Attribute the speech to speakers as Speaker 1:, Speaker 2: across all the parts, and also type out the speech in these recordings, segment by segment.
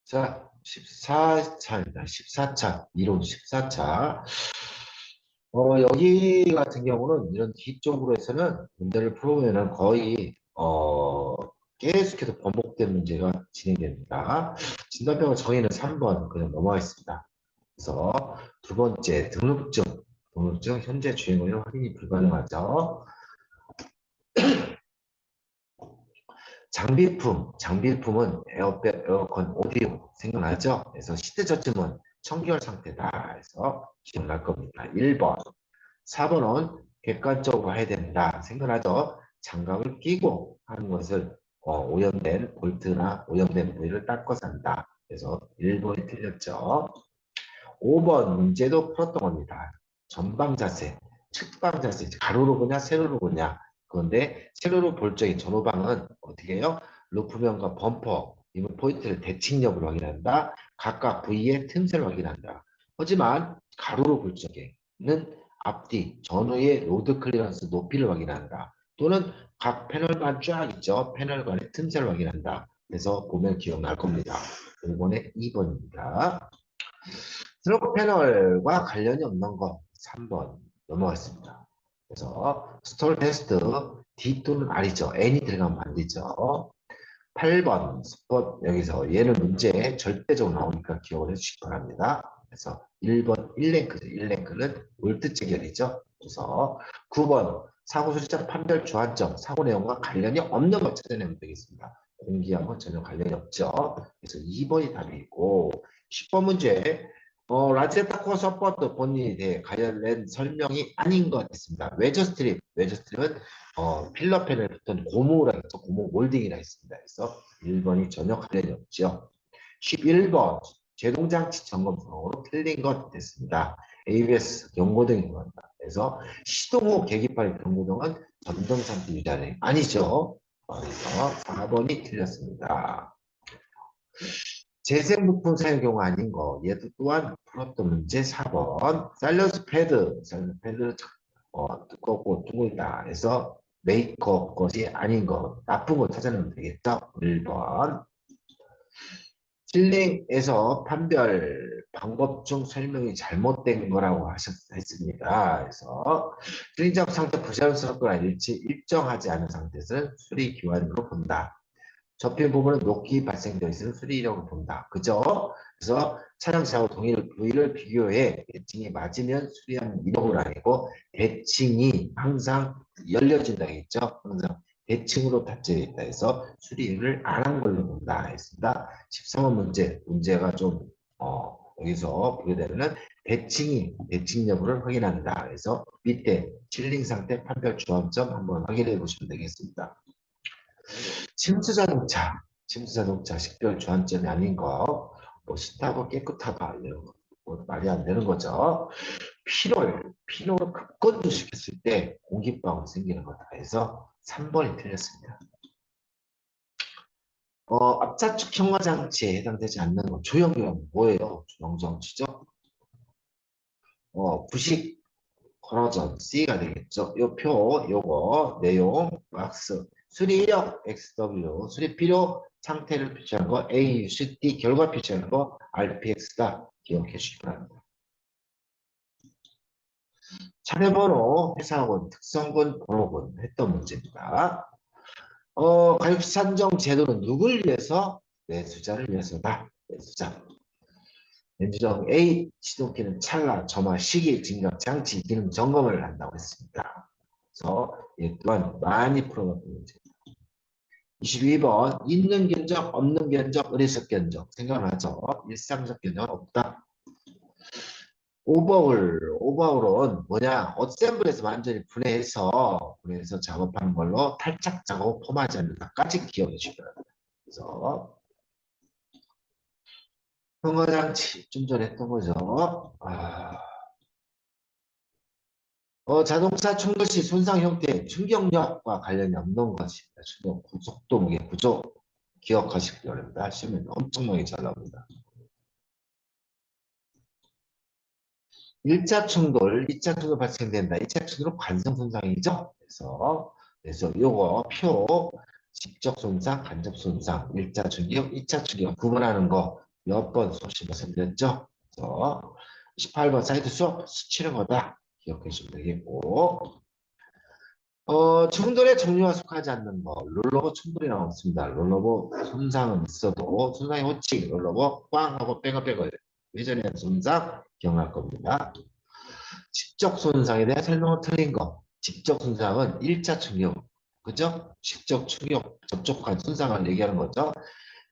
Speaker 1: 자, 14차입니다. 14차. 이론 14차. 여기 같은 경우는 이런 뒤쪽으로 해서는 문제를 풀어보면은 거의, 계속해서 번복된 문제가 진행됩니다. 진단표가 정의는 3번 그냥 넘어가겠습니다. 그래서 두 번째, 등록증 현재 주행거리는 확인이 불가능하죠. 장비품은 에어컨, 오디오 생각나죠? 그래서 시트 저쯤은 청결 상태다 해서 기억날 겁니다. 1번. 4번은 객관적으로 해야 된다. 생각나죠? 장갑을 끼고 하는 것을 오염된 볼트나 오염된 부위를 닦아서 한다. 그래서 1번이 틀렸죠. 5번 문제도 풀었던 겁니다. 전방 자세, 측방 자세, 가로로 보냐, 세로로 보냐. 그런데 세로로 볼 적에 전후방은 어떻게 해요? 루프면과 범퍼, 이번 포인트를 대칭 여부를 확인한다. 각각 부위의 틈새를 확인한다. 하지만 가로로 볼 적에는 앞뒤, 전후의 로드 클리어런스 높이를 확인한다. 또는 각 패널만 쫙 있죠. 패널 간의 틈새를 확인한다. 그래서 보면 기억날 겁니다. 5번에 2번입니다. 스로브 패널과 관련이 없는 거 3번 넘어갔습니다. 그래서 스톨 테스트 D 또는 R이죠. N이 들어가면 안 되죠. 8번 스폿 여기서 얘는 문제에 절대적으로 나오니까 기억을 해주시기 바랍니다. 그래서 1번 1랭크죠. 1랭크는 볼트 체결이죠. 그래서 9번 사고 수리장 판별 주안점 사고 내용과 관련이 없는 걸 찾아내면 되겠습니다. 공기하고 전혀 관련이 없죠. 그래서 2번이 답이고 10번 문제 라제타코 서포트 본인에 대해 관련된 설명이 아닌 것 같습니다. 외저 스트립은 필러펜을 붙은 고무라 해서 고무 몰딩이라 했습니다. 그래서 1번이 전혀 관련이 없죠. 11번 제동장치 점검성으로 틀린 것 됐습니다. ABS 경고등이 들어간다. 그래서 시동 후 계기판의 경고등은 전동 상태 유지하는 아니죠. 그래서 4번이 틀렸습니다. 재생부품 사용 경우 아닌 거. 얘도 또한 풀었던 문제 4번. 사일런스 패드 두껍고 둥글다 해서 메이크업 것이 아닌 거. 나쁜 거 찾아내면 되겠죠? 1번. 실링에서 판별 방법 중 설명이 잘못된 거라고 했습니다. 그래서 실링적 상태 부자연스럽거나 일정하지 않은 상태에서는 수리 기관으로 본다. 접힌 부분은 녹기 발생되어 있으면 수리라고 본다. 그죠? 그래서 차량사고 동일 부위를 비교해 대칭이 맞으면 수리하는 이력을 아니고 대칭이 항상 열려진다 했죠. 항상 대칭으로 닫혀 있다 해서 수리를 안 한 걸로 본다 했습니다. 13번 문제가 좀 여기서 보게 되면은 대칭 여부를 확인한다. 그래서 밑에 칠링 상태 판별 주안점 한번 확인해 보시면 되겠습니다. 침수자동차 식별 주안점이 아닌 거, 뭐 싫다고 깨끗하다 이런 거, 뭐 말이 안 되는 거죠. 피로를 급건조 시켰을 때 공기방울 생기는 거다 해서 3번이 틀렸습니다. 앞좌측 경화 장치에 해당되지 않는 거, 조형경 뭐예요? 조형 장치죠. 부식 코너전 C가 되겠죠. 요 표, 요거 내용, 박스, 수리 이력 XW, 수리 필요 상태를 표시하는 거 AUCT, 결과 표시하는 거 RPX다. 기억해 주시기 바랍니다. 차례번호, 회사원, 특성군, 번호군 했던 문제입니다. 가입 산정 제도는 누굴 위해서? 매수자를 위해서다. 매수자. 연주정 A 시동키는 찰나, 점화, 시기, 진각, 장치, 기능 점검을 한다고 했습니다. 그래서 이 또한 많이 풀어봤던 문제입니다. 22번 있는 견적, 없는 견적, 의례적 견적 생각나죠? 일상적 견적은 없다. 오버홀은 뭐냐? 어셈블에서 완전히 분해해서 작업하는 걸로 탈착 작업 포함하지 않는다까지 기억해 주셔야 됩니다. 그래서 평화장치 좀 전에 했던 거죠. 자동차 충돌 시 손상 형태, 충격력과 관련이 없는 것입니다. 속도, 무게, 구조 기억하시기 바랍니다. 시험에 엄청나게 잘 나옵니다. 1차 충돌, 2차 충돌 발생된다. 2차 충돌은 관성 손상이죠. 그래서 요거 표 직접 손상, 간접 손상, 1차 충격, 2차 충격 구분하는 거 몇 번 수없이 말씀드렸죠? 그래서 18번 사이드 수업 수치는 거다. 기억해 주시면 되겠고. 충돌의 종류와 속하지 않는 거. 롤러버 충돌이 나왔습니다. 롤러버 손상은 있어도 손상의 호칭, 롤러버 꽝 하고 빼고 예전에 한 손상 기억날 겁니다. 직접 손상에 대한 설명은 틀린 거. 직접 손상은 1차 충격. 그죠? 직접 충격, 접촉한 손상을 얘기하는 거죠.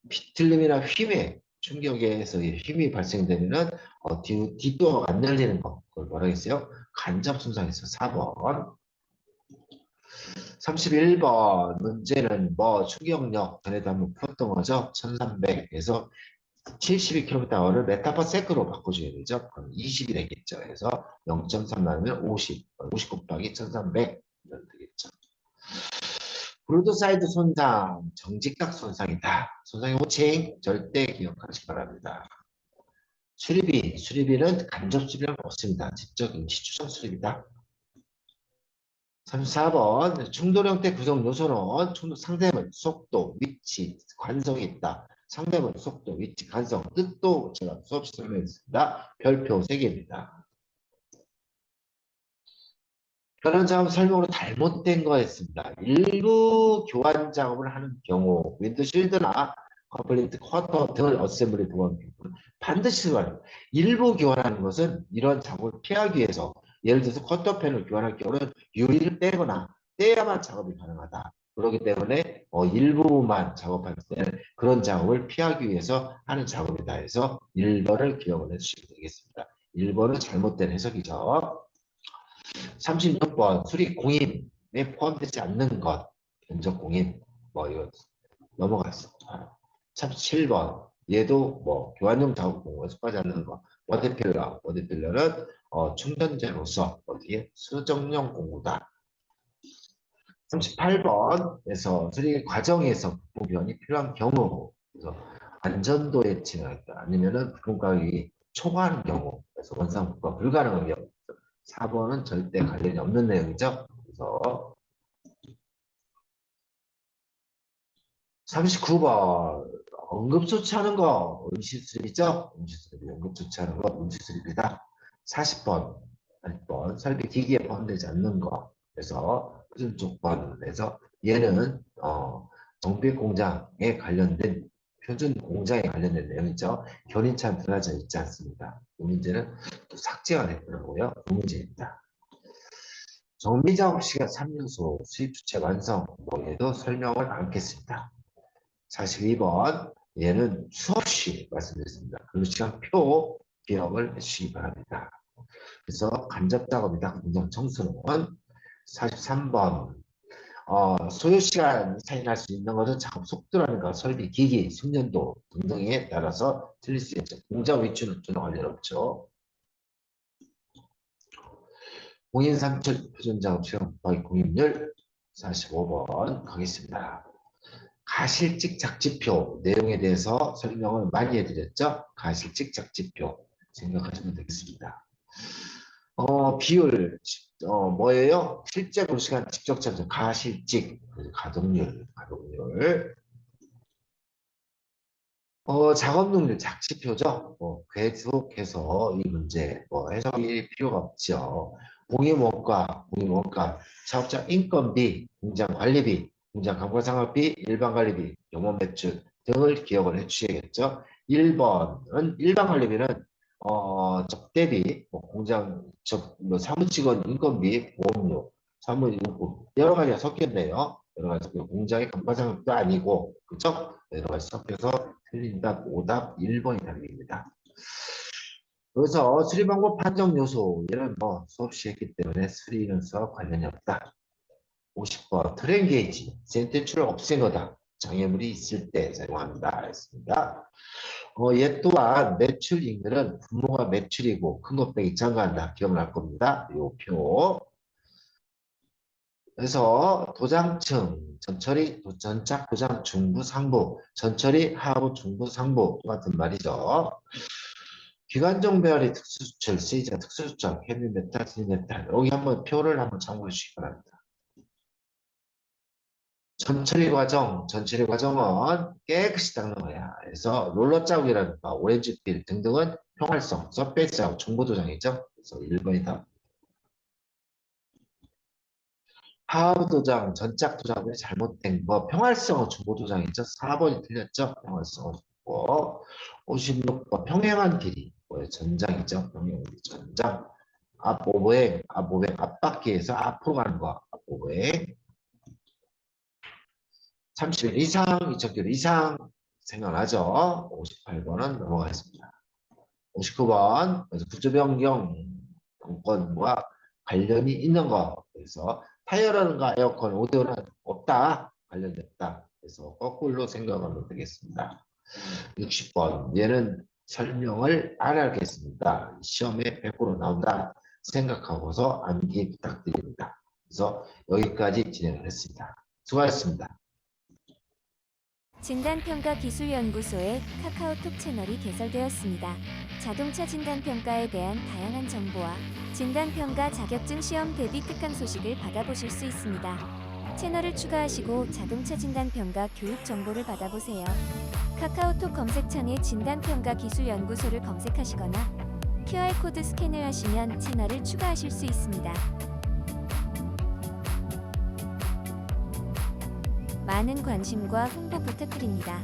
Speaker 1: 비틀림이나 휨에 충격에 의해서 힘이 발생되면은 뒷도어가 안 열리는 거. 그걸 뭐라 했어요? 간접 손상에서 4번. 31번 문제는 뭐 충격력 전에도 한번 풀었던 거죠. 1300에서 72km/h를 메타퍼세크로 바꿔줘야 되죠. 그럼 20이 되겠죠. 그래서 0.3 나누면 50, 50 곱하기 1300 이면 되겠죠. 브로드사이드 손상, 정직각 손상이다. 손상의 호칭 절대 기억하시기 바랍니다. 수리비는 간접 수리는 없습니다. 직접 임시 추정 수리비다. 34번 충돌 형태 구성 요소는 충돌 상대문, 속도, 위치, 관성이 있다. 상대문, 속도, 위치, 관성, 뜻도 제가 수없이 설명했습니다. 별표 3개입니다. 변환 작업 설명으로 잘못된 거였습니다. 일부 교환 작업을 하는 경우 윈드실드나 컴플리트 쿼터 등을 어셈블리 보건 반드시 말해요. 일부 교환하는 것은 이런 작업을 피하기 위해서 예를 들어서 쿼터펜을 교환할 경우는 유리를 떼거나 떼야만 작업이 가능하다. 그렇기 때문에 일부만 작업할 때는 그런 작업을 피하기 위해서 하는 작업이다 해서 1번을 기억을 해주시면 되겠습니다. 1번은 잘못된 해석이죠. 36번 수리 공인에 포함되지 않는 것 견적 공인 뭐 이거 넘어갔습니다. 37번 얘도 뭐 교환용 작업 공고에 속하지 않는 거 워드필러는 충전재로서 어디에 수정용 공구다. 38번에서 수리 과정에서 부변이 필요한 경우 그래서 안전도에 지나갔다 아니면은 부품 가격이 초과하는 경우 그래서 원상부가 불가능한 경우 4번은 절대 관련이 없는 내용이죠. 그래서 39번 응급조치하는 거 응시수리죠. 응시수리 응급조치하는 거 응시수리입니다. 40번 설비 기기에 포함되지 않는 거 그래서 표준 조건에서 얘는 정비 공장에 관련된 표준 공장에 관련된 내용이죠. 견인차는 들어가져 있지 않습니다. 이 문제는 또 삭제가 됐더라고요. 이 문제입니다. 정비 작업 시간 3요소, 수입 주체 완성, 얘도 설명을 않겠습니다. 42번, 얘는 수없이 말씀드렸습니다. 근로시간 표 기억을 해주시기 바랍니다. 그래서 간접 작업이다. 공장 청소는 43번, 소요시간 차이날 수 있는 것은 작업 속도라는 것, 설비, 기기, 숙련도 등등에 따라서 틀릴 수 있죠. 공장 위치는 좀 어렵죠. 공인 산출 표준 작업 시간 곱하기 공인율 45번 가겠습니다. 가실직 작지표 내용에 대해서 설명을 많이 해드렸죠. 가실직 작지표 생각하시면 되겠습니다. 비율 뭐예요? 실제 근로시간 직접 참석 가실직 가동률 작업 능률 작지표죠. 계속해서 이 문제 해석이 필요가 없죠. 공임원가, 사업자 인건비, 공장 관리비, 공장 감가상각비, 일반 관리비, 영업 매출 등을 기억을 해주셔야겠죠. 1번은 일반 관리비는 접대비, 공장 사무직원 인건비, 보험료, 사무용품 여러 가지가 섞였네요. 여러 가지 공장의 감가상각도 아니고 그죠? 여러 가지 섞여서 틀린 답, 오답 1번이 답입니다. 그래서 수리 방법 판정 요소 얘는 수없이 했기 때문에 수리는 수업 관련이 없다. 50번 트레인 게이지 센테출을 없앤 거다. 장애물이 있을 때 사용합니다. 했습니다. 얘 또한 매출 인근은 분모가 매출이고 큰 것 빼기 참가한다. 기억날 겁니다. 요 표. 그래서 도장층, 전착 도장 중부 상부, 전처리 하부 중부 상부 똑같은 말이죠. 기관종 배열의 특수수출, 세이자 특수수출, 헤비메탈, 시리메탈 여기 한번 표를 한번 참고해 주시기 바랍니다. 전처리 과정은 깨끗이 닦는 거야. 그래서 롤러 자국이라든가 오렌지 필 등등은 평활성, 서페이스 자국, 중보 도장이죠. 그래서 1번이다. 하부 도장, 전짝 도장이 잘못된 거, 평활성은 중보 도장이죠. 4번이 틀렸죠. 평활성은 중보. 56번 평행한 길이, 뭐예요? 전장이죠. 평행한 길이, 전장. 앞오보행, 앞바퀴에서 앞으로 가는 거, 앞오보행. 30일 이상, 2,000km 이상 생각나죠? 58번은 넘어가겠습니다. 59번, 그래서 구조 변경 정권과 관련이 있는 거. 그래서 타이어라든가 에어컨, 오디오는 없다. 관련됐다. 그래서 거꾸로 생각하면 되겠습니다. 60번, 얘는 설명을 안 하겠습니다. 시험에 100% 나온다 생각하고서 암기 부탁드립니다. 그래서 여기까지 진행을 했습니다. 수고하셨습니다.
Speaker 2: 진단평가기술연구소의 카카오톡 채널이 개설되었습니다. 자동차 진단평가에 대한 다양한 정보와 진단평가 자격증 시험 대비 특강 소식을 받아보실 수 있습니다. 채널을 추가하시고 자동차 진단평가 교육 정보를 받아보세요. 카카오톡 검색창에 진단평가기술연구소를 검색하시거나 QR코드 스캔을 하시면 채널을 추가하실 수 있습니다. 많은 관심과 홍보 부탁드립니다.